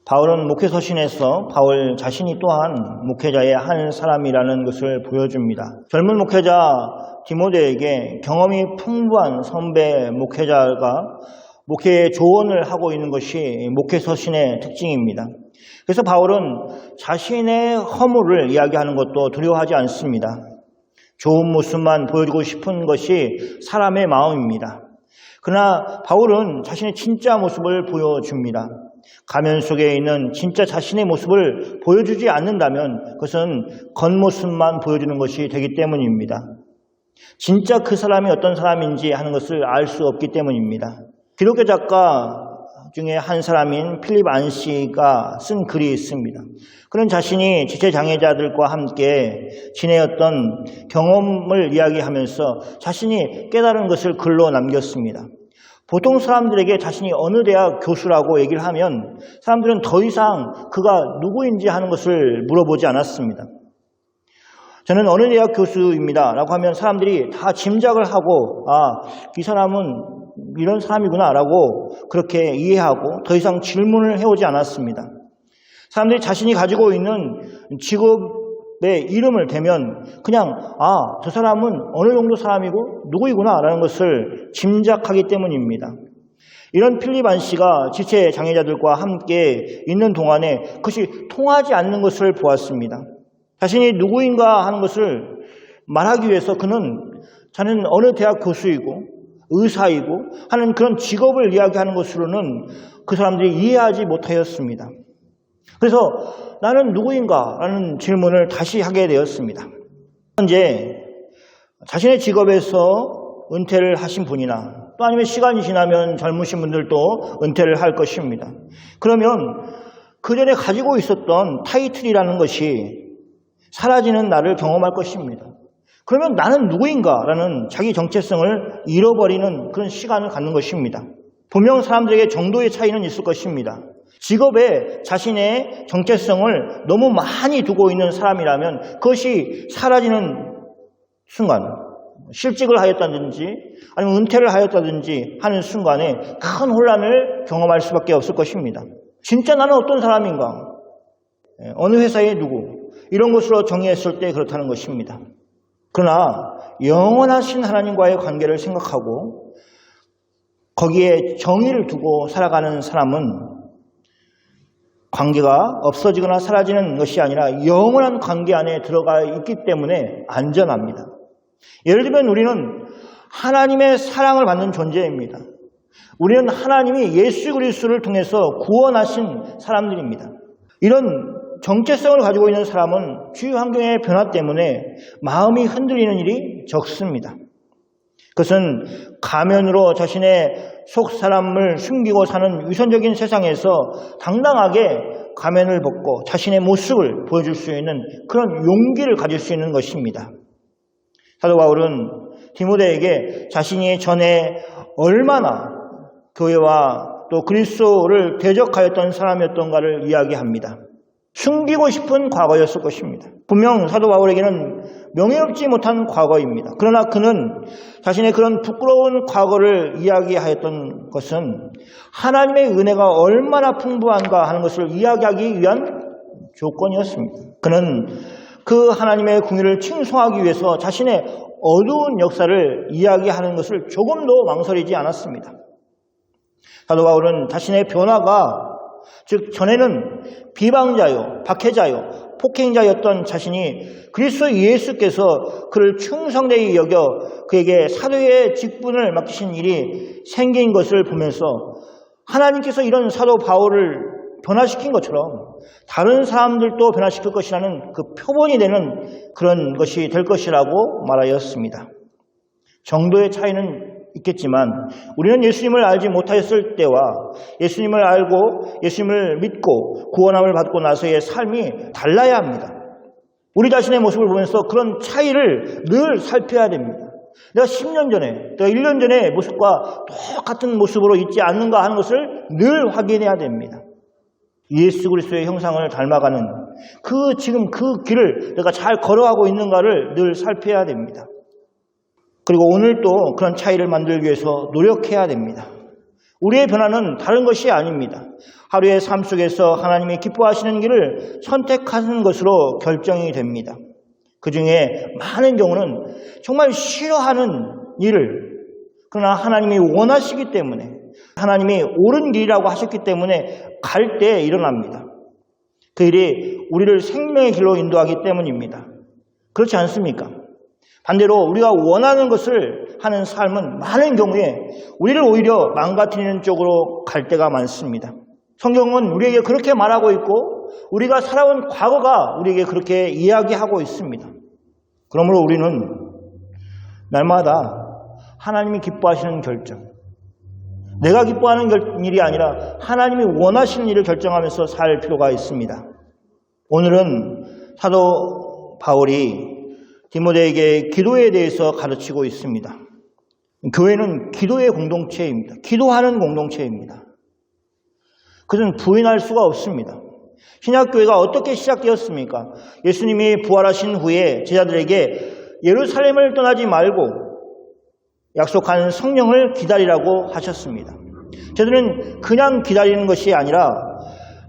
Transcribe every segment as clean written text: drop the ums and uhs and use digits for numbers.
바울은 목회서신에서 바울 자신이 또한 목회자의 한 사람이라는 것을 보여줍니다. 젊은 목회자 디모데에게 경험이 풍부한 선배 목회자가 목회의 조언을 하고 있는 것이 목회서신의 특징입니다. 그래서 바울은 자신의 허물을 이야기하는 것도 두려워하지 않습니다. 좋은 모습만 보여주고 싶은 것이 사람의 마음입니다. 그러나 바울은 자신의 진짜 모습을 보여줍니다. 가면 속에 있는 진짜 자신의 모습을 보여주지 않는다면 그것은 겉모습만 보여주는 것이 되기 때문입니다. 진짜 그 사람이 어떤 사람인지 하는 것을 알 수 없기 때문입니다. 기독교 작가 중에 한 사람인 필립 안시가 쓴 글이 있습니다. 그는 자신이 지체장애자들과 함께 지내었던 경험을 이야기하면서 자신이 깨달은 것을 글로 남겼습니다. 보통 사람들에게 자신이 어느 대학 교수라고 얘기를 하면 사람들은 더 이상 그가 누구인지 하는 것을 물어보지 않았습니다. 저는 어느 대학 교수입니다 라고 하면 사람들이 다 짐작을 하고 이 사람은 이런 사람이구나 라고 그렇게 이해하고 더 이상 질문을 해오지 않았습니다. 사람들이 자신이 가지고 있는 직업의 이름을 대면 그냥 저 사람은 어느 정도 사람이고 누구이구나 라는 것을 짐작하기 때문입니다. 이런 필립 안시가 지체 장애자들과 함께 있는 동안에 그것이 통하지 않는 것을 보았습니다. 자신이 누구인가 하는 것을 말하기 위해서 자는 어느 대학 교수이고 의사이고 하는 그런 직업을 이야기하는 것으로는 그 사람들이 이해하지 못하였습니다. 그래서 나는 누구인가 라는 질문을 다시 하게 되었습니다. 현재 자신의 직업에서 은퇴를 하신 분이나 또 아니면 시간이 지나면 젊으신 분들도 은퇴를 할 것입니다. 그러면 그 전에 가지고 있었던 타이틀이라는 것이 사라지는 날을 경험할 것입니다. 그러면 나는 누구인가라는 자기 정체성을 잃어버리는 그런 시간을 갖는 것입니다. 분명 사람들에게 정도의 차이는 있을 것입니다. 직업에 자신의 정체성을 너무 많이 두고 있는 사람이라면 그것이 사라지는 순간, 실직을 하였다든지 아니면 은퇴를 하였다든지 하는 순간에 큰 혼란을 경험할 수밖에 없을 것입니다. 진짜 나는 어떤 사람인가? 어느 회사의 누구? 이런 것으로 정의했을 때 그렇다는 것입니다. 그러나 영원하신 하나님과의 관계를 생각하고 거기에 정의를 두고 살아가는 사람은 관계가 없어지거나 사라지는 것이 아니라 영원한 관계 안에 들어가 있기 때문에 안전합니다. 예를 들면 우리는 하나님의 사랑을 받는 존재입니다. 우리는 하나님이 예수 그리스도를 통해서 구원하신 사람들입니다. 이런 정체성을 가지고 있는 사람은 주위 환경의 변화 때문에 마음이 흔들리는 일이 적습니다. 그것은 가면으로 자신의 속 사람을 숨기고 사는 위선적인 세상에서 당당하게 가면을 벗고 자신의 모습을 보여줄 수 있는 그런 용기를 가질 수 있는 것입니다. 사도 바울은 디모데에게 자신이 전에 얼마나 교회와 또 그리스도를 대적하였던 사람이었던가를 이야기합니다. 숨기고 싶은 과거였을 것입니다. 분명 사도 바울에게는 명예롭지 못한 과거입니다. 그러나 그는 자신의 그런 부끄러운 과거를 이야기하였던 것은 하나님의 은혜가 얼마나 풍부한가 하는 것을 이야기하기 위한 조건이었습니다. 그는 그 하나님의 궁유를 칭송하기 위해서 자신의 어두운 역사를 이야기하는 것을 조금도 망설이지 않았습니다. 사도 바울은 자신의 변화가 즉 전에는 비방자요, 박해자요, 폭행자였던 자신이 그리스도 예수께서 그를 충성되이 여겨 그에게 사도의 직분을 맡기신 일이 생긴 것을 보면서 하나님께서 이런 사도 바울을 변화시킨 것처럼 다른 사람들도 변화시킬 것이라는 그 표본이 되는 그런 것이 될 것이라고 말하였습니다. 정도의 차이는 있겠지만 우리는 예수님을 알지 못하였을 때와 예수님을 알고 예수님을 믿고 구원함을 받고 나서의 삶이 달라야 합니다. 우리 자신의 모습을 보면서 그런 차이를 늘 살펴야 됩니다. 내가 10년 전에, 내가 1년 전의 모습과 똑같은 모습으로 있지 않는가 하는 것을 늘 확인해야 됩니다. 예수 그리스도의 형상을 닮아가는 지금 그 길을 내가 잘 걸어가고 있는가를 늘 살펴야 됩니다. 그리고 오늘 또 그런 차이를 만들기 위해서 노력해야 됩니다. 우리의 변화는 다른 것이 아닙니다. 하루의 삶 속에서 하나님이 기뻐하시는 길을 선택하는 것으로 결정이 됩니다. 그 중에 많은 경우는 정말 싫어하는 일을, 그러나 하나님이 원하시기 때문에, 하나님이 옳은 길이라고 하셨기 때문에 갈 때 일어납니다. 그 일이 우리를 생명의 길로 인도하기 때문입니다. 그렇지 않습니까? 반대로 우리가 원하는 것을 하는 삶은 많은 경우에 우리를 오히려 망가뜨리는 쪽으로 갈 때가 많습니다. 성경은 우리에게 그렇게 말하고 있고 우리가 살아온 과거가 우리에게 그렇게 이야기하고 있습니다. 그러므로 우리는 날마다 하나님이 기뻐하시는 결정, 내가 기뻐하는 일이 아니라 하나님이 원하시는 일을 결정하면서 살 필요가 있습니다. 오늘은 사도 바울이 디모데에게 기도에 대해서 가르치고 있습니다. 교회는 기도의 공동체입니다. 기도하는 공동체입니다. 그것은 부인할 수가 없습니다. 신약교회가 어떻게 시작되었습니까? 예수님이 부활하신 후에 제자들에게 예루살렘을 떠나지 말고 약속한 성령을 기다리라고 하셨습니다. 저들은 그냥 기다리는 것이 아니라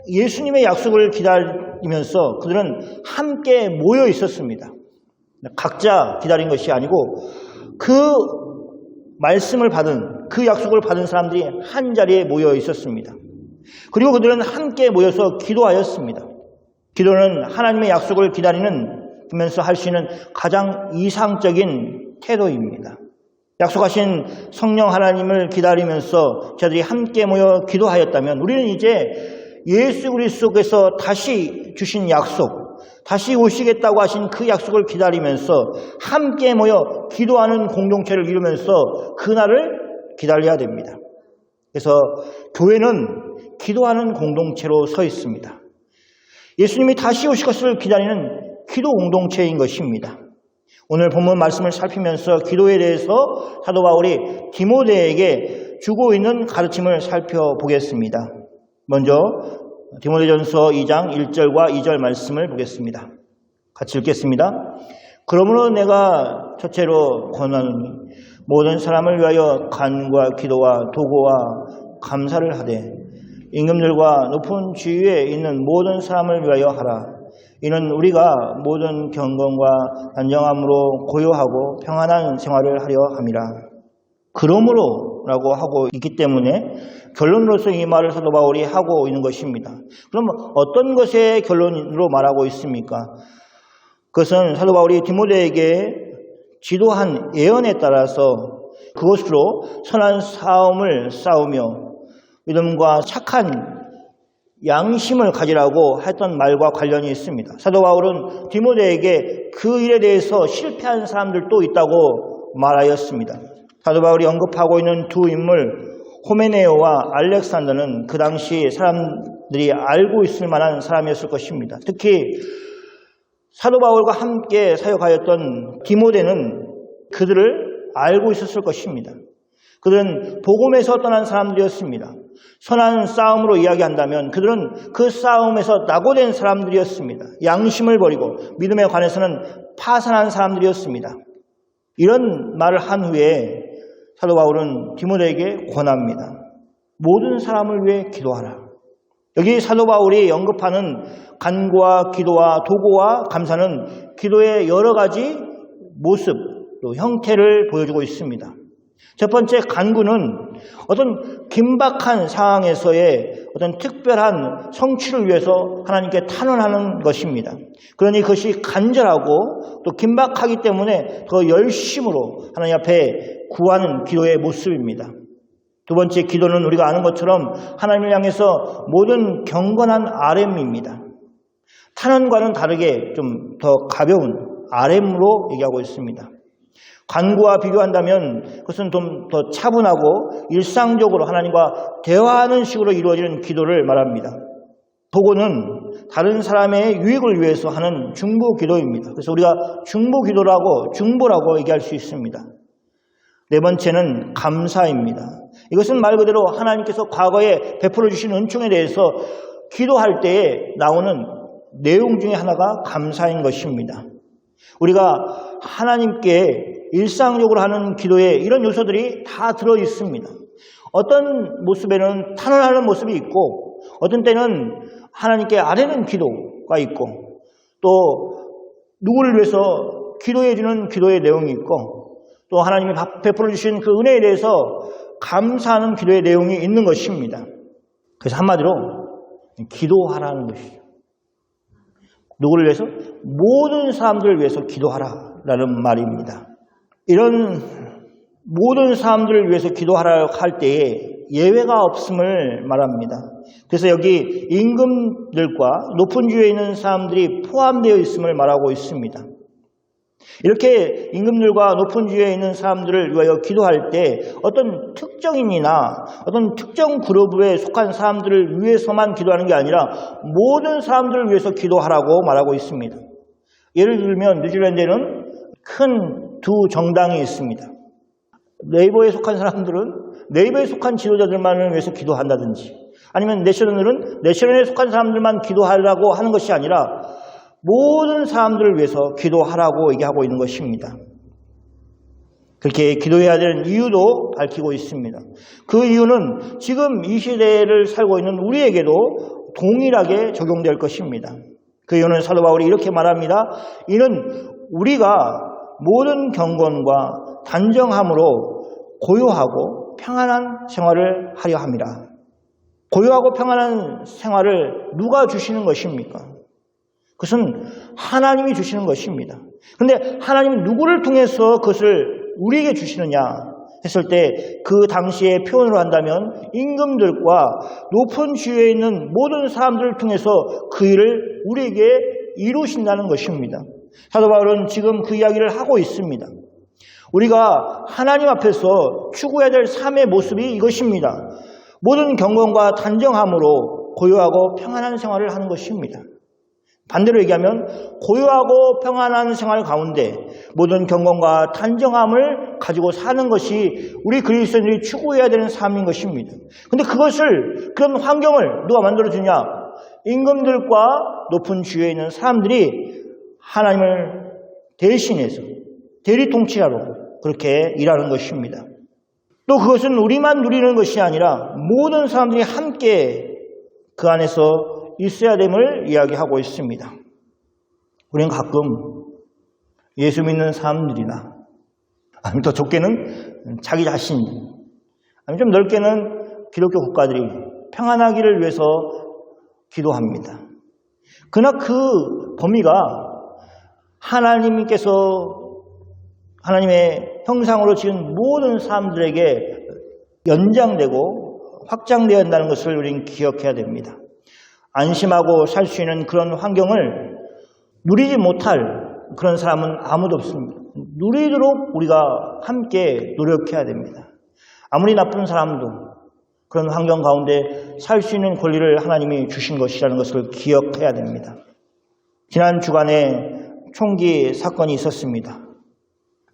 예수님의 약속을 기다리면서 그들은 함께 모여 있었습니다. 각자 기다린 것이 아니고 그 말씀을 받은, 그 약속을 받은 사람들이 한 자리에 모여 있었습니다. 그리고 그들은 함께 모여서 기도하였습니다. 기도는 하나님의 약속을 기다리면서 할 수 있는 가장 이상적인 태도입니다. 약속하신 성령 하나님을 기다리면서 저들이 함께 모여 기도하였다면 우리는 이제 예수 그리스도께서 다시 주신 약속, 다시 오시겠다고 하신 그 약속을 기다리면서 함께 모여 기도하는 공동체를 이루면서 그날을 기다려야 됩니다. 그래서 교회는 기도하는 공동체로 서 있습니다. 예수님이 다시 오실 것을 기다리는 기도 공동체인 것입니다. 오늘 본문 말씀을 살피면서 기도에 대해서 사도 바울이 디모데에게 주고 있는 가르침을 살펴보겠습니다. 먼저 디모데전서 2장 1절과 2절 말씀을 보겠습니다. 같이 읽겠습니다. 그러므로 내가 첫째로 권하노니 모든 사람을 위하여 간구와 기도와 도구와 감사를 하되 임금들과 높은 지위에 있는 모든 사람을 위하여 하라. 이는 우리가 모든 경건과 단정함으로 고요하고 평안한 생활을 하려 함이라. 그러므로 라고 하고 있기 때문에 결론으로서 이 말을 사도 바울이 하고 있는 것입니다. 그럼 어떤 것의 결론으로 말하고 있습니까? 그것은 사도 바울이 디모데에게 지도한 예언에 따라서 그것으로 선한 싸움을 싸우며 믿음과 착한 양심을 가지라고 했던 말과 관련이 있습니다. 사도 바울은 디모데에게 그 일에 대해서 실패한 사람들도 있다고 말하였습니다. 사도 바울이 언급하고 있는 두 인물 호메네오와 알렉산더는 그 당시 사람들이 알고 있을 만한 사람이었을 것입니다. 특히 사도 바울과 함께 사역하였던 디모데는 그들을 알고 있었을 것입니다. 그들은 복음에서 떠난 사람들이었습니다. 선한 싸움으로 이야기한다면 그들은 그 싸움에서 낙오된 사람들이었습니다. 양심을 버리고 믿음에 관해서는 파산한 사람들이었습니다. 이런 말을 한 후에 사도 바울은 디모데에게 권합니다. 모든 사람을 위해 기도하라. 여기 사도 바울이 언급하는 간구와 기도와 도구와 감사는 기도의 여러 가지 모습, 또 형태를 보여주고 있습니다. 첫 번째 간구는 어떤 긴박한 상황에서의 어떤 특별한 성취를 위해서 하나님께 탄원하는 것입니다. 그러니 그것이 간절하고 또 긴박하기 때문에 더 열심으로 하나님 앞에 구하는 기도의 모습입니다. 두 번째 기도는 우리가 아는 것처럼 하나님을 향해서 모든 경건한 RM입니다. 탄원과는 다르게 좀 더 가벼운 RM으로 얘기하고 있습니다. 간구와 비교한다면 그것은 좀 더 차분하고 일상적으로 하나님과 대화하는 식으로 이루어지는 기도를 말합니다. 도구는 다른 사람의 유익을 위해서 하는 중보 기도입니다. 그래서 우리가 중보 기도라고 중보라고 얘기할 수 있습니다. 네 번째는 감사입니다. 이것은 말 그대로 하나님께서 과거에 베풀어 주신 은총에 대해서 기도할 때에 나오는 내용 중에 하나가 감사인 것입니다. 우리가 하나님께 일상적으로 하는 기도에 이런 요소들이 다 들어 있습니다. 어떤 모습에는 탄원하는 모습이 있고 어떤 때는 하나님께 아뢰는 기도가 있고 또 누구를 위해서 기도해 주는 기도의 내용이 있고 또 하나님이 베풀어 주신 그 은혜에 대해서 감사하는 기도의 내용이 있는 것입니다. 그래서 한마디로 기도하라는 것이죠. 누구를 위해서? 모든 사람들을 위해서 기도하라라는 말입니다. 이런 모든 사람들을 위해서 기도하라고 할 때에 예외가 없음을 말합니다. 그래서 여기 임금들과 높은 주에 있는 사람들이 포함되어 있음을 말하고 있습니다. 이렇게 임금들과 높은 주에 있는 사람들을 위하여 기도할 때 어떤 특정인이나 어떤 특정 그룹에 속한 사람들을 위해서만 기도하는 게 아니라 모든 사람들을 위해서 기도하라고 말하고 있습니다. 예를 들면 뉴질랜드에는 큰 두 정당이 있습니다. 네이버에 속한 사람들은 네이버에 속한 지도자들만을 위해서 기도한다든지 아니면 내셔널은 내셔널에 속한 사람들만 기도하라고 하는 것이 아니라 모든 사람들을 위해서 기도하라고 얘기하고 있는 것입니다. 그렇게 기도해야 되는 이유도 밝히고 있습니다. 그 이유는 지금 이 시대를 살고 있는 우리에게도 동일하게 적용될 것입니다. 그 이유는 사도 바울이 이렇게 말합니다. 이는 우리가 모든 경건과 단정함으로 고요하고 평안한 생활을 하려 함이라. 고요하고 평안한 생활을 누가 주시는 것입니까? 그것은 하나님이 주시는 것입니다. 그런데 하나님은 누구를 통해서 그것을 우리에게 주시느냐 했을 때 그 당시의 표현으로 한다면 임금들과 높은 지위에 있는 모든 사람들을 통해서 그 일을 우리에게 이루신다는 것입니다. 사도 바울은 지금 그 이야기를 하고 있습니다. 우리가 하나님 앞에서 추구해야 될 삶의 모습이 이것입니다. 모든 경건과 단정함으로 고요하고 평안한 생활을 하는 것입니다. 반대로 얘기하면 고요하고 평안한 생활 가운데 모든 경건과 단정함을 가지고 사는 것이 우리 그리스도인들이 추구해야 되는 삶인 것입니다. 그런데 그런 환경을 누가 만들어주냐? 임금들과 높은 지위에 있는 사람들이 하나님을 대신해서 대리통치자로 그렇게 일하는 것입니다. 또 그것은 우리만 누리는 것이 아니라 모든 사람들이 함께 그 안에서 있어야 됨을 이야기하고 있습니다. 우리는 가끔 예수 믿는 사람들이나 아니면 더 좁게는 자기 자신 아니면 좀 넓게는 기독교 국가들이 평안하기를 위해서 기도합니다. 그러나 그 범위가 하나님께서 하나님의 형상으로 지은 모든 사람들에게 연장되고 확장되어야 한다는 것을 우리는 기억해야 됩니다. 안심하고 살 수 있는 그런 환경을 누리지 못할 그런 사람은 아무도 없습니다. 누리도록 우리가 함께 노력해야 됩니다. 아무리 나쁜 사람도 그런 환경 가운데 살 수 있는 권리를 하나님이 주신 것이라는 것을 기억해야 됩니다. 지난 주간에 총기 사건이 있었습니다.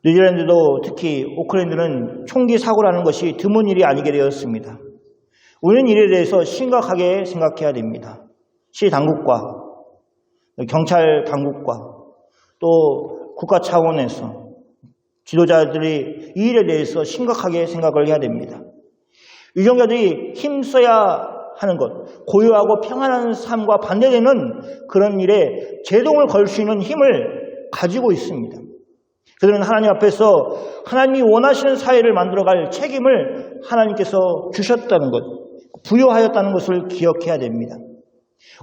뉴질랜드도 특히 오클랜드는 총기 사고라는 것이 드문 일이 아니게 되었습니다. 우리는 이에 대해서 심각하게 생각해야 됩니다. 시 당국과 경찰 당국과 또 국가 차원에서 지도자들이 이 일에 대해서 심각하게 생각을 해야 됩니다. 유정자들이 힘써야 하는 것, 고요하고 평안한 삶과 반대되는 그런 일에 제동을 걸 수 있는 힘을 가지고 있습니다. 그들은 하나님 앞에서 하나님이 원하시는 사회를 만들어갈 책임을 하나님께서 주셨다는 것, 부여하였다는 것을 기억해야 됩니다.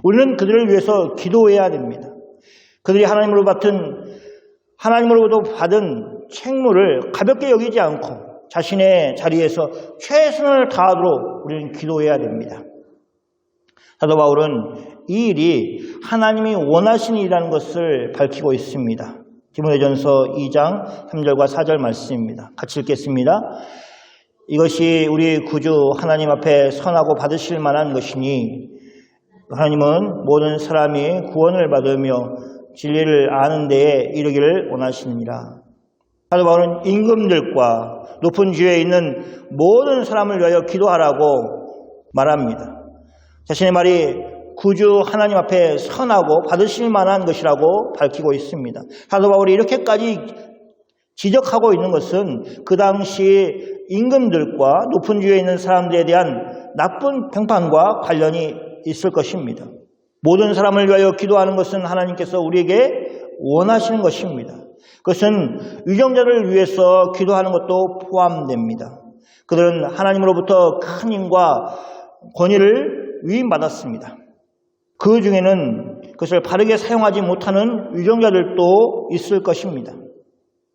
우리는 그들을 위해서 기도해야 됩니다. 그들이 하나님으로부터 받은 책무를 가볍게 여기지 않고 자신의 자리에서 최선을 다하도록 우리는 기도해야 됩니다. 사도 바울은 이 일이 하나님이 원하시는 일이라는 것을 밝히고 있습니다. 디모데전서 2장 3절과 4절 말씀입니다. 같이 읽겠습니다. 이것이 우리 구주 하나님 앞에 선하고 받으실 만한 것이니 하나님은 모든 사람이 구원을 받으며 진리를 아는 데에 이르기를 원하시느니라. 사도 바울은 임금들과 높은 지위에 있는 모든 사람을 위하여 기도하라고 말합니다. 자신의 말이 구주 하나님 앞에 선하고 받으실 만한 것이라고 밝히고 있습니다. 사도 바울이 이렇게까지 지적하고 있는 것은 그 당시 임금들과 높은 주위에 있는 사람들에 대한 나쁜 평판과 관련이 있을 것입니다. 모든 사람을 위하여 기도하는 것은 하나님께서 우리에게 원하시는 것입니다. 그것은 유정자를 위해서 기도하는 것도 포함됩니다. 그들은 하나님으로부터 큰 힘과 권위를 위임받았습니다. 그 중에는 그것을 바르게 사용하지 못하는 유정자들도 있을 것입니다.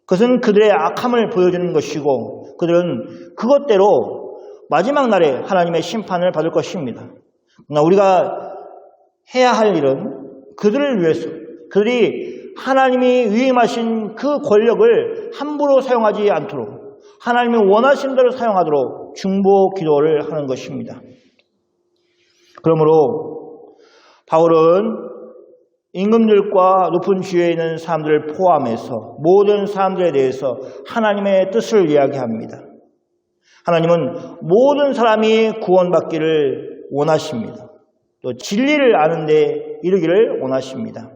그것은 그들의 악함을 보여주는 것이고 그들은 그것대로 마지막 날에 하나님의 심판을 받을 것입니다. 그러나 우리가 해야 할 일은 그들을 위해서, 그들이 하나님이 위임하신 그 권력을 함부로 사용하지 않도록 하나님이 원하신 대로 사용하도록 중보 기도를 하는 것입니다. 그러므로 바울은 임금들과 높은 지위에 있는 사람들을 포함해서 모든 사람들에 대해서 하나님의 뜻을 이야기합니다. 하나님은 모든 사람이 구원받기를 원하십니다. 또 진리를 아는 데 이르기를 원하십니다.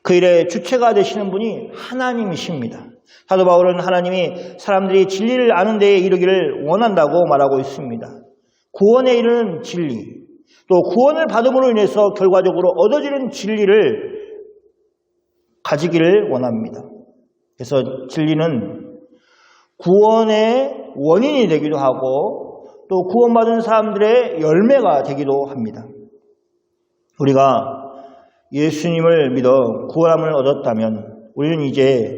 그 일의 주체가 되시는 분이 하나님이십니다. 사도 바울은 하나님이 사람들이 진리를 아는 데에 이르기를 원한다고 말하고 있습니다. 구원에 이르는 진리, 또 구원을 받음으로 인해서 결과적으로 얻어지는 진리를 가지기를 원합니다. 그래서 진리는 구원의 원인이 되기도 하고 또 구원받은 사람들의 열매가 되기도 합니다. 우리가 예수님을 믿어 구원함을 얻었다면 우리는 이제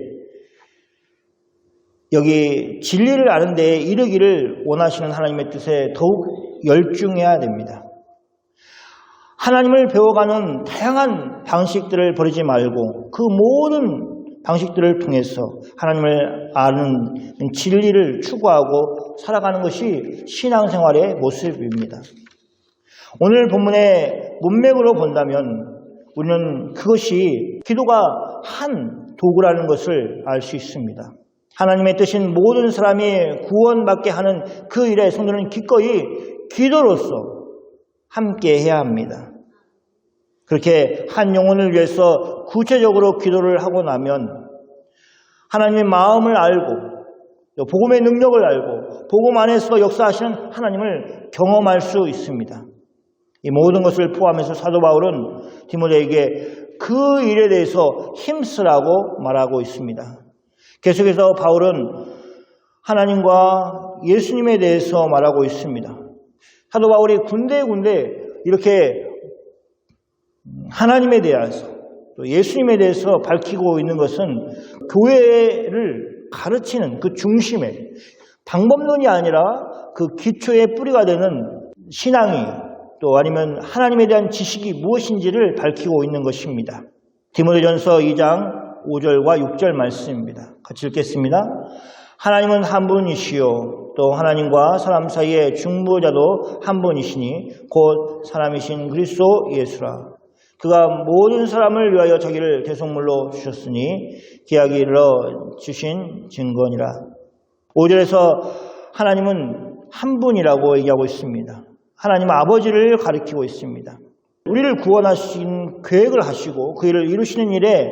여기 진리를 아는 데에 이르기를 원하시는 하나님의 뜻에 더욱 열중해야 됩니다. 하나님을 배워가는 다양한 방식들을 버리지 말고 그 모든 방식들을 통해서 하나님을 아는 진리를 추구하고 살아가는 것이 신앙생활의 모습입니다. 오늘 본문의 문맥으로 본다면 우리는 그것이 기도가 한 도구라는 것을 알 수 있습니다. 하나님의 뜻인 모든 사람이 구원받게 하는 그 일에 성도는 기꺼이 기도로서 함께 해야 합니다. 그렇게 한 영혼을 위해서 구체적으로 기도를 하고 나면 하나님의 마음을 알고 또 복음의 능력을 알고 복음 안에서 역사하시는 하나님을 경험할 수 있습니다. 이 모든 것을 포함해서 사도 바울은 디모데에게 그 일에 대해서 힘쓰라고 말하고 있습니다. 계속해서 바울은 하나님과 예수님에 대해서 말하고 있습니다. 사도 바울이 군데군데 이렇게 하나님에 대해서 또 예수님에 대해서 밝히고 있는 것은 교회를 가르치는 그 중심에 방법론이 아니라 그 기초의 뿌리가 되는 신앙이 또 아니면 하나님에 대한 지식이 무엇인지를 밝히고 있는 것입니다. 디모데전서 2장 5절과 6절 말씀입니다. 같이 읽겠습니다. 하나님은 한 분이시요 또 하나님과 사람 사이의 중보자도 한 분이시니 곧 사람이신 그리스도 예수라. 그가 모든 사람을 위하여 자기를 대속물로 주셨으니 기약이 이르러 주신 증거니라. 5절에서 하나님은 한 분이라고 얘기하고 있습니다. 하나님 아버지를 가리키고 있습니다. 우리를 구원하신 계획을 하시고 그 일을 이루시는 일에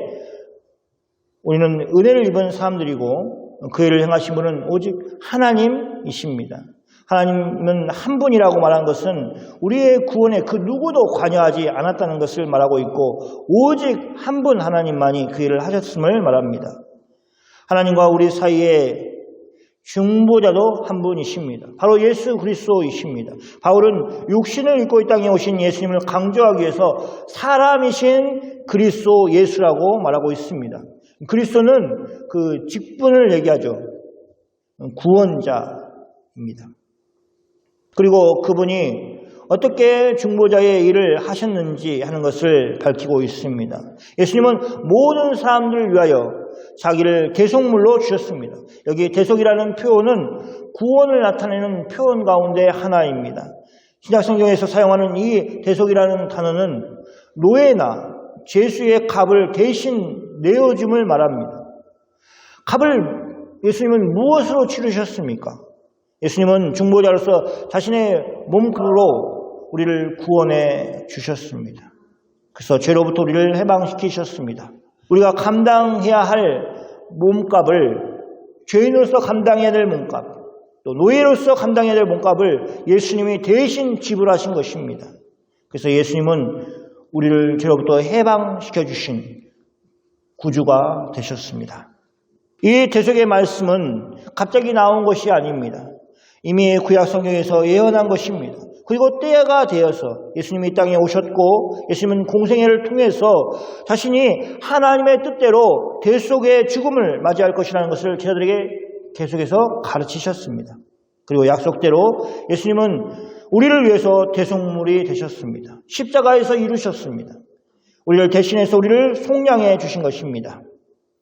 우리는 은혜를 입은 사람들이고 그 일을 행하신 분은 오직 하나님이십니다. 하나님은 한 분이라고 말한 것은 우리의 구원에 그 누구도 관여하지 않았다는 것을 말하고 있고 오직 한 분 하나님만이 그 일을 하셨음을 말합니다. 하나님과 우리 사이에 중보자도 한 분이십니다. 바로 예수 그리스도이십니다. 바울은 육신을 입고 이 땅에 오신 예수님을 강조하기 위해서 사람이신 그리스도 예수라고 말하고 있습니다. 그리스도는 그 직분을 얘기하죠. 구원자입니다. 그리고 그분이 어떻게 중보자의 일을 하셨는지 하는 것을 밝히고 있습니다. 예수님은 모든 사람들을 위하여 자기를 대속물로 주셨습니다. 여기 대속이라는 표현은 구원을 나타내는 표현 가운데 하나입니다. 신약성경에서 사용하는 이 대속이라는 단어는 노예나 죄수의 값을 대신 내어줌을 말합니다. 값을 예수님은 무엇으로 치르셨습니까? 예수님은 중보자로서 자신의 몸으로 우리를 구원해 주셨습니다. 그래서 죄로부터 우리를 해방시키셨습니다. 우리가 감당해야 할 몸값을 죄인으로서 감당해야 될 몸값, 또 노예로서 감당해야 될 몸값을 예수님이 대신 지불하신 것입니다. 그래서 예수님은 우리를 죄로부터 해방시켜 주신 구주가 되셨습니다. 이 대속의 말씀은 갑자기 나온 것이 아닙니다. 이미 구약 성경에서 예언한 것입니다. 그리고 때가 되어서 예수님이 이 땅에 오셨고 예수님은 공생애를 통해서 자신이 하나님의 뜻대로 대속의 죽음을 맞이할 것이라는 것을 제자들에게 계속해서 가르치셨습니다. 그리고 약속대로 예수님은 우리를 위해서 대속물이 되셨습니다. 십자가에서 이루셨습니다. 우리를 대신해서 우리를 속량해 주신 것입니다.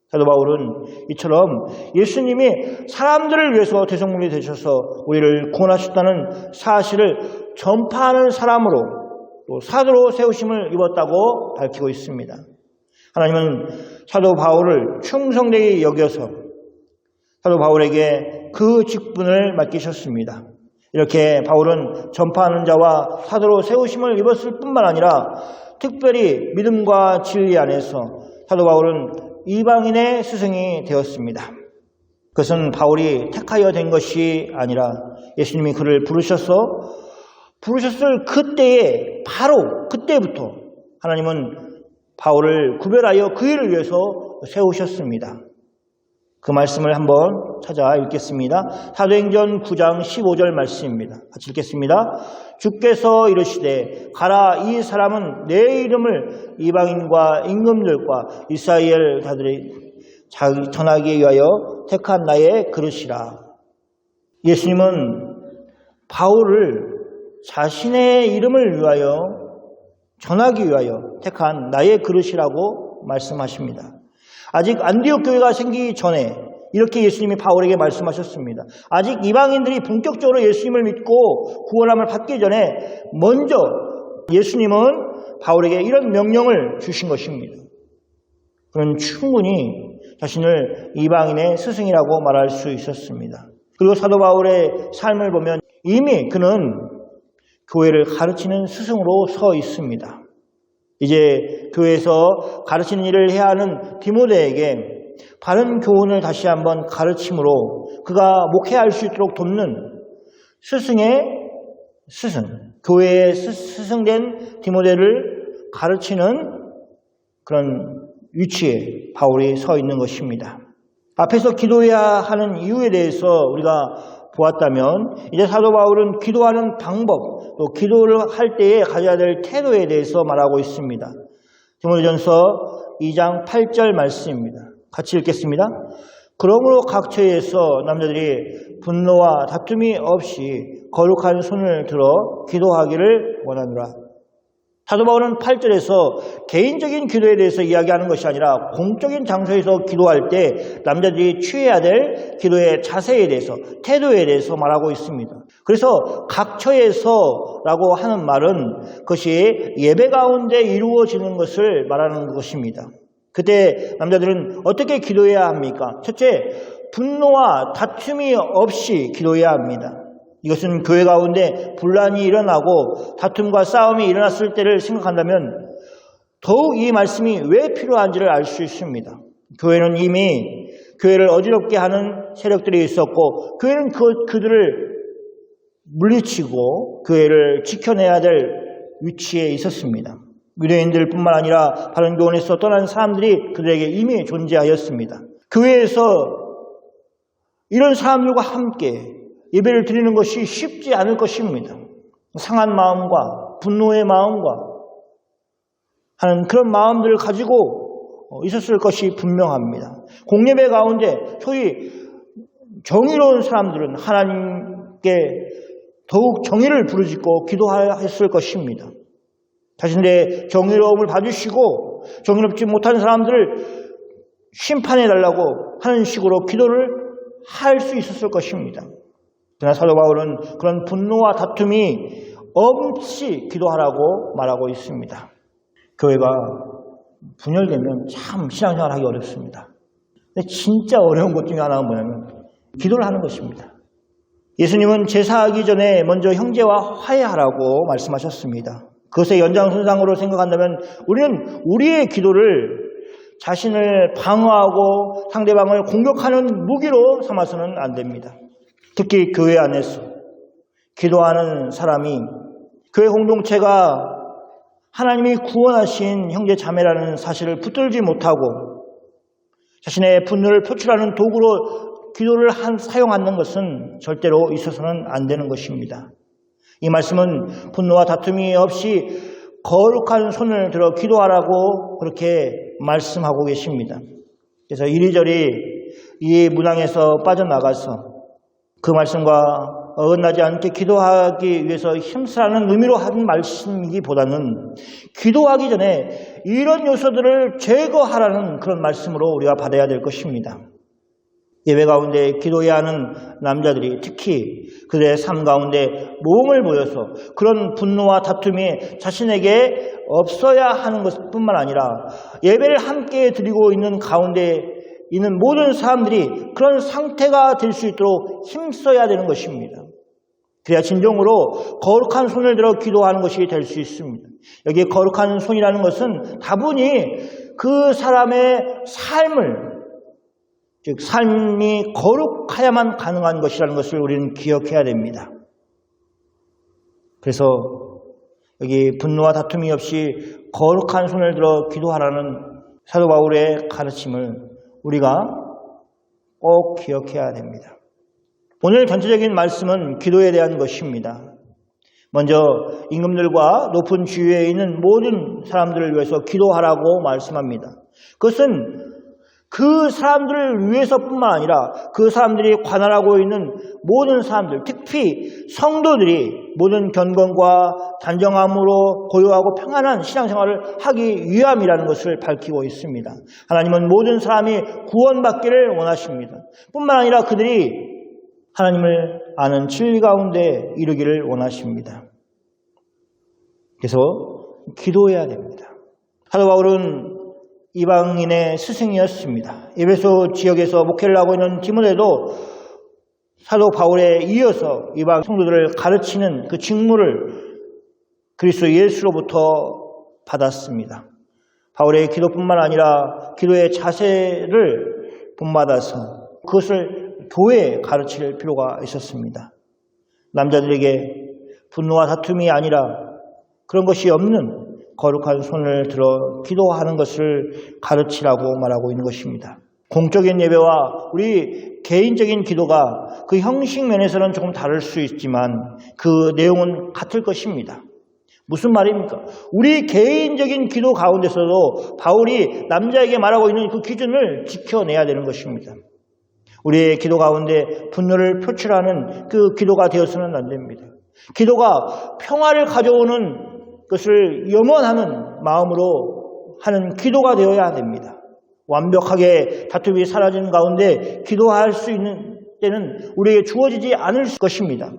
사도 바울은 이처럼 예수님이 사람들을 위해서 대속물이 되셔서 우리를 구원하셨다는 사실을 전파하는 사람으로 또 사도로 세우심을 입었다고 밝히고 있습니다. 하나님은 사도 바울을 충성되게 여겨서 사도 바울에게 그 직분을 맡기셨습니다. 이렇게 바울은 전파하는 자와 사도로 세우심을 입었을 뿐만 아니라 특별히 믿음과 진리 안에서 사도 바울은 이방인의 스승이 되었습니다. 그것은 바울이 택하여 된 것이 아니라 예수님이 그를 부르셨을 그때에 바로 그때부터 하나님은 바울을 구별하여 그 일을 위해서 세우셨습니다. 그 말씀을 한번 찾아 읽겠습니다. 사도행전 9장 15절 말씀입니다. 같이 읽겠습니다. 주께서 이르시되 가라, 이 사람은 내 이름을 이방인과 임금들과 이스라엘 자들이 전하기 위하여 택한 나의 그릇이라. 예수님은 바울을 자신의 이름을 위하여 전하기 위하여 택한 나의 그릇이라고 말씀하십니다. 아직 안디옥 교회가 생기기 전에 이렇게 예수님이 바울에게 말씀하셨습니다. 아직 이방인들이 본격적으로 예수님을 믿고 구원함을 받기 전에 먼저 예수님은 바울에게 이런 명령을 주신 것입니다. 그는 충분히 자신을 이방인의 스승이라고 말할 수 있었습니다. 그리고 사도 바울의 삶을 보면 이미 그는 교회를 가르치는 스승으로 서 있습니다. 이제 교회에서 가르치는 일을 해야 하는 디모데에게 바른 교훈을 다시 한번 가르침으로 그가 목회할 수 있도록 돕는 스승의 스승, 교회의 스승된 디모데를 가르치는 그런 위치에 바울이 서 있는 것입니다. 앞에서 기도해야 하는 이유에 대해서 우리가 보았다면 이제 사도 바울은 기도하는 방법, 또 기도를 할 때에 가져야 될 태도에 대해서 말하고 있습니다. 디모데전서 2장 8절 말씀입니다. 같이 읽겠습니다. 그러므로 각처에서 남자들이 분노와 다툼이 없이 거룩한 손을 들어 기도하기를 원하노라. 사도 바울은 8절에서 개인적인 기도에 대해서 이야기하는 것이 아니라 공적인 장소에서 기도할 때 남자들이 취해야 될 기도의 자세에 대해서, 태도에 대해서 말하고 있습니다. 그래서 각처에서라고 하는 말은 그것이 예배 가운데 이루어지는 것을 말하는 것입니다. 그때 남자들은 어떻게 기도해야 합니까? 첫째, 분노와 다툼이 없이 기도해야 합니다. 이것은 교회 가운데 분란이 일어나고 다툼과 싸움이 일어났을 때를 생각한다면 더욱 이 말씀이 왜 필요한지를 알 수 있습니다. 교회는 이미 교회를 어지럽게 하는 세력들이 있었고 교회는 그들을 물리치고 교회를 지켜내야 될 위치에 있었습니다. 유대인들 뿐만 아니라 바른 교훈에서 떠난 사람들이 그들에게 이미 존재하였습니다. 교회에서 이런 사람들과 함께 예배를 드리는 것이 쉽지 않을 것입니다. 상한 마음과 분노의 마음과 하는 그런 마음들을 가지고 있었을 것이 분명합니다. 공예배 가운데 소위 정의로운 사람들은 하나님께 더욱 정의를 부르짖고 기도했을 것입니다. 자신들의 정의로움을 봐주시고 정의롭지 못한 사람들을 심판해달라고 하는 식으로 기도를 할 수 있었을 것입니다. 그러나 사도 바울은 그런 분노와 다툼이 없이 기도하라고 말하고 있습니다. 교회가 분열되면 참 신앙생활 하기 어렵습니다. 근데 진짜 어려운 것 중에 하나가 뭐냐면 기도를 하는 것입니다. 예수님은 제사하기 전에 먼저 형제와 화해하라고 말씀하셨습니다. 그것의 연장선상으로 생각한다면 우리는 우리의 기도를 자신을 방어하고 상대방을 공격하는 무기로 삼아서는 안 됩니다. 특히 교회 안에서 기도하는 사람이 교회 공동체가 하나님이 구원하신 형제 자매라는 사실을 붙들지 못하고 자신의 분노를 표출하는 도구로 기도를 사용하는 것은 절대로 있어서는 안 되는 것입니다. 이 말씀은 분노와 다툼이 없이 거룩한 손을 들어 기도하라고 그렇게 말씀하고 계십니다. 그래서 이리저리 이 문항에서 빠져나가서 그 말씀과 어긋나지 않게 기도하기 위해서 힘쓰라는 의미로 한 말씀이기보다는 기도하기 전에 이런 요소들을 제거하라는 그런 말씀으로 우리가 받아야 될 것입니다. 예배 가운데 기도해야 하는 남자들이 특히 그들의 삶 가운데 모험을 보여서 그런 분노와 다툼이 자신에게 없어야 하는 것뿐만 아니라 예배를 함께 드리고 있는 가운데 있는 모든 사람들이 그런 상태가 될 수 있도록 힘써야 되는 것입니다. 그래야 진정으로 거룩한 손을 들어 기도하는 것이 될 수 있습니다. 여기에 거룩한 손이라는 것은 다분히 그 사람의 삶을, 즉 삶이 거룩해야만 가능한 것이라는 것을 우리는 기억해야 됩니다. 그래서 여기 분노와 다툼이 없이 거룩한 손을 들어 기도하라는 사도 바울의 가르침을 우리가 꼭 기억해야 됩니다. 오늘 전체적인 말씀은 기도에 대한 것입니다. 먼저 임금들과 높은 지위에 있는 모든 사람들을 위해서 기도하라고 말씀합니다. 그것은 그 사람들을 위해서뿐만 아니라 그 사람들이 관할하고 있는 모든 사람들, 특히 성도들이 모든 견건과 단정함으로 고요하고 평안한 신앙생활을 하기 위함이라는 것을 밝히고 있습니다. 하나님은 모든 사람이 구원받기를 원하십니다. 뿐만 아니라 그들이 하나님을 아는 진리 가운데 이르기를 원하십니다. 그래서 기도해야 됩니다. 사도 바울은 이방인의 스승이었습니다. 에베소 지역에서 목회를 하고 있는 디모데도 사도 바울에 이어서 이방 성도들을 가르치는 그 직무를 그리스도 예수로부터 받았습니다. 바울의 기도뿐만 아니라 기도의 자세를 본받아서 그것을 교회에 가르칠 필요가 있었습니다. 남자들에게 분노와 다툼이 아니라 그런 것이 없는 거룩한 손을 들어 기도하는 것을 가르치라고 말하고 있는 것입니다. 공적인 예배와 우리 개인적인 기도가 그 형식 면에서는 조금 다를 수 있지만 그 내용은 같을 것입니다. 무슨 말입니까? 우리 개인적인 기도 가운데서도 바울이 남자에게 말하고 있는 그 기준을 지켜내야 되는 것입니다. 우리의 기도 가운데 분노를 표출하는 그 기도가 되어서는 안 됩니다. 기도가 평화를 가져오는 것을 염원하는 마음으로 하는 기도가 되어야 됩니다. 완벽하게 다툼이 사라지는 가운데 기도할 수 있는 때는 우리에게 주어지지 않을 것입니다.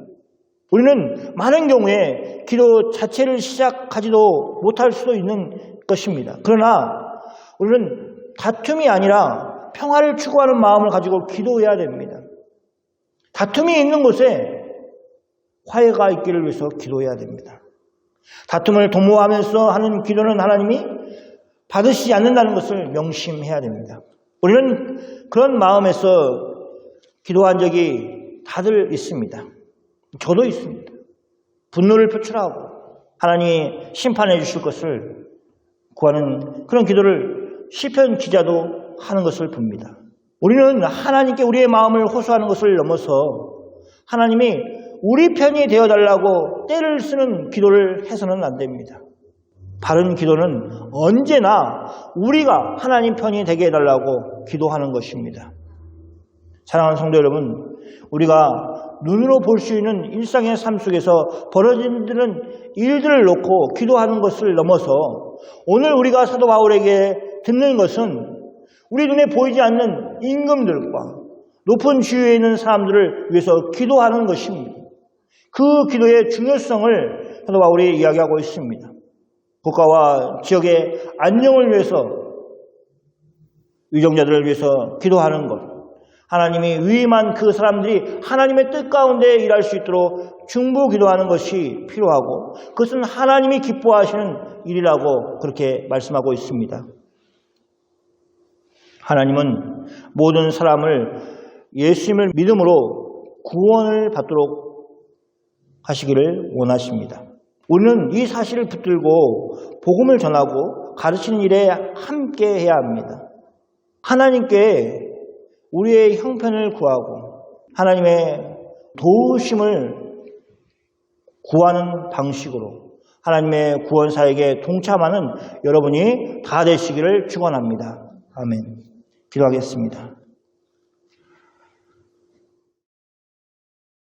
우리는 많은 경우에 기도 자체를 시작하지도 못할 수도 있는 것입니다. 그러나 우리는 다툼이 아니라 평화를 추구하는 마음을 가지고 기도해야 됩니다. 다툼이 있는 곳에 화해가 있기를 위해서 기도해야 됩니다. 다툼을 도모하면서 하는 기도는 하나님이 받으시지 않는다는 것을 명심해야 됩니다. 우리는 그런 마음에서 기도한 적이 다들 있습니다. 저도 있습니다. 분노를 표출하고 하나님이 심판해 주실 것을 구하는 그런 기도를 시편 기자도 하는 것을 봅니다. 우리는 하나님께 우리의 마음을 호소하는 것을 넘어서 하나님이 우리 편이 되어달라고 때를 쓰는 기도를 해서는 안 됩니다. 바른 기도는 언제나 우리가 하나님 편이 되게 해달라고 기도하는 것입니다. 사랑하는 성도 여러분, 우리가 눈으로 볼 수 있는 일상의 삶 속에서 벌어지는 일들을 놓고 기도하는 것을 넘어서 오늘 우리가 사도 바울에게 듣는 것은 우리 눈에 보이지 않는 임금들과 높은 지위에 있는 사람들을 위해서 기도하는 것입니다. 그 기도의 중요성을 사도 바울이 이야기하고 있습니다. 국가와 지역의 안녕을 위해서, 위정자들을 위해서 기도하는 것, 하나님이 위임한 그 사람들이 하나님의 뜻 가운데 일할 수 있도록 중보 기도하는 것이 필요하고 그것은 하나님이 기뻐하시는 일이라고 그렇게 말씀하고 있습니다. 하나님은 모든 사람을 예수님을 믿음으로 구원을 받도록 하시기를 원하십니다. 우리는 이 사실을 붙들고 복음을 전하고 가르치는 일에 함께 해야 합니다. 하나님께 우리의 형편을 구하고 하나님의 도우심을 구하는 방식으로 하나님의 구원사에게 동참하는 여러분이 다 되시기를 축원합니다. 아멘. 기도하겠습니다.